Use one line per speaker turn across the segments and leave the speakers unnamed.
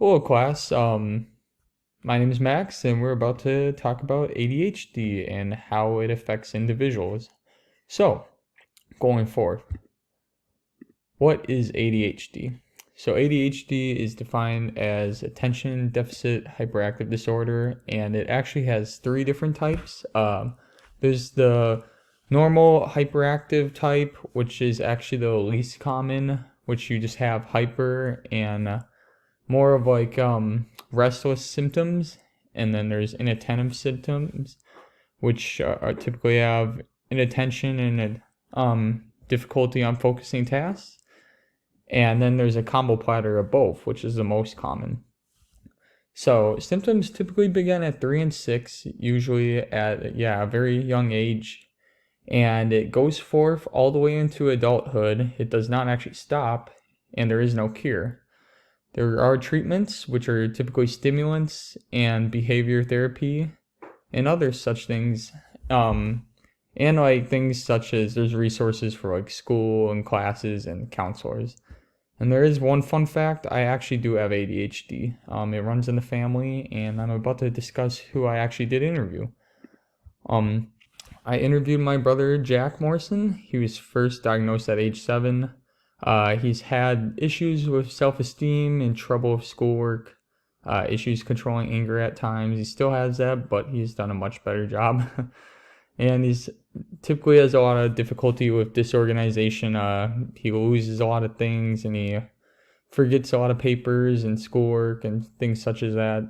Hello, class. My name is Max, and we're about to talk about ADHD and how it affects individuals. So, going forward, what is ADHD? So, ADHD is defined as attention deficit hyperactive disorder, and it actually has three different types. There's the normal hyperactive type, which is actually the least common, which you just have hyper and more of like restless symptoms, and then there's inattentive symptoms, which are typically have inattention and difficulty on focusing tasks. And then there's a combo platter of both, which is the most common. So symptoms typically begin at 3 and 6, usually at a very young age, and it goes forth all the way into adulthood. It does not actually stop, and there is no cure. There are treatments, which are typically stimulants and behavior therapy and other such things. And like things such as there's resources for like school and classes and counselors. And there is one fun fact, I actually do have ADHD. It runs in the family, and I'm about to discuss who I actually did interview. I interviewed my brother, Jack Morrison. He was first diagnosed at age 7. He's had issues with self-esteem and trouble with schoolwork, issues controlling anger at times. He still has that, but he's done a much better job. And he's typically has a lot of difficulty with disorganization. He loses a lot of things, and he forgets a lot of papers and schoolwork and things such as that.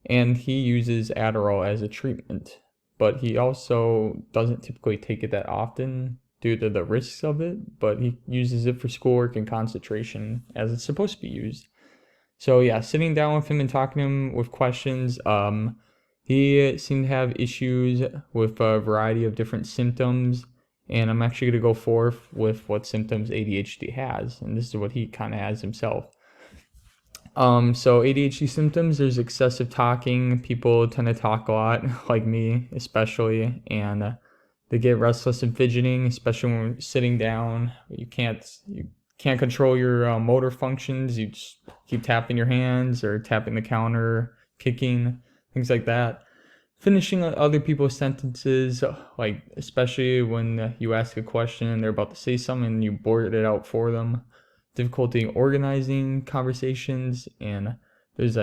And he uses Adderall as a treatment, but he also doesn't typically take it that often due to the risks of it, but he uses it for schoolwork and concentration as it's supposed to be used. So yeah, sitting down with him and talking to him with questions, he seemed to have issues with a variety of different symptoms, and I'm actually going to go forth with what symptoms ADHD has, and this is what he kind of has himself. So ADHD symptoms, there's excessive talking. People tend to talk a lot, like me especially, and they get restless and fidgeting, especially when sitting down. You can't control your motor functions. You just keep tapping your hands or tapping the counter, kicking, things like that. Finishing other people's sentences, like especially when you ask a question and they're about to say something and you blurt it out for them. Difficulty organizing conversations, and there's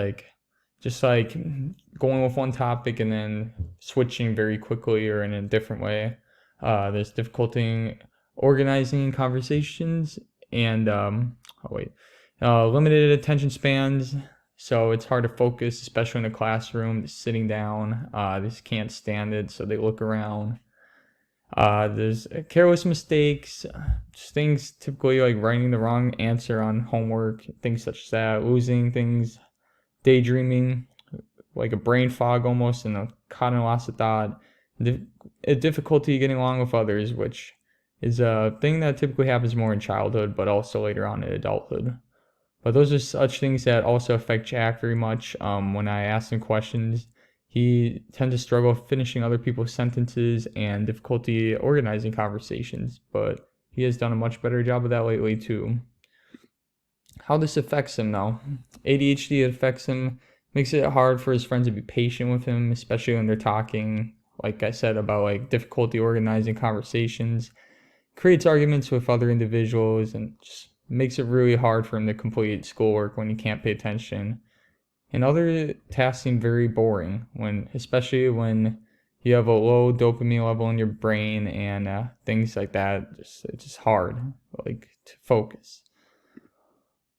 just going with one topic and then switching very quickly or in a different way. There's difficulty organizing conversations and limited attention spans. So it's hard to focus, especially in a classroom. Sitting down, they just can't stand it, so they look around. There's careless mistakes, just things typically like writing the wrong answer on homework, things such as that, losing things, daydreaming, like a brain fog almost, and a cotton loss of thought, a difficulty getting along with others, which is a thing that typically happens more in childhood, but also later on in adulthood. But those are such things that also affect Jack very much. When I ask him questions, he tends to struggle finishing other people's sentences and difficulty organizing conversations, but he has done a much better job of that lately too. How this affects him though. ADHD affects him, makes it hard for his friends to be patient with him, especially when they're talking, like I said, about like difficulty organizing conversations, creates arguments with other individuals, and just makes it really hard for him to complete schoolwork when he can't pay attention. And other tasks seem very boring, especially when you have a low dopamine level in your brain and things like that. It's just hard, to focus.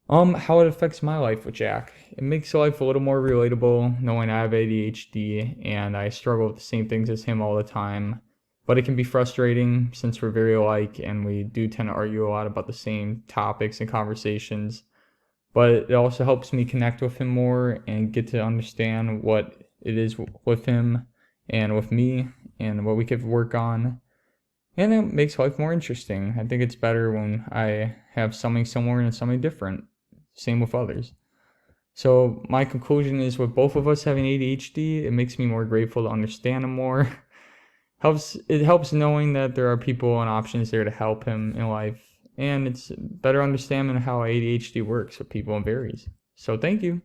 How it affects my life with Jack. It makes life a little more relatable, knowing I have ADHD and I struggle with the same things as him all the time. But it can be frustrating since we're very alike and we do tend to argue a lot about the same topics and conversations. But it also helps me connect with him more and get to understand what it is with him and with me and what we could work on. And it makes life more interesting. I think it's better when I have something similar and something different. Same with others. So my conclusion is with both of us having ADHD, it makes me more grateful to understand him more. It helps knowing that there are people and options there to help him in life. And it's better understanding how ADHD works with people and varies. So thank you.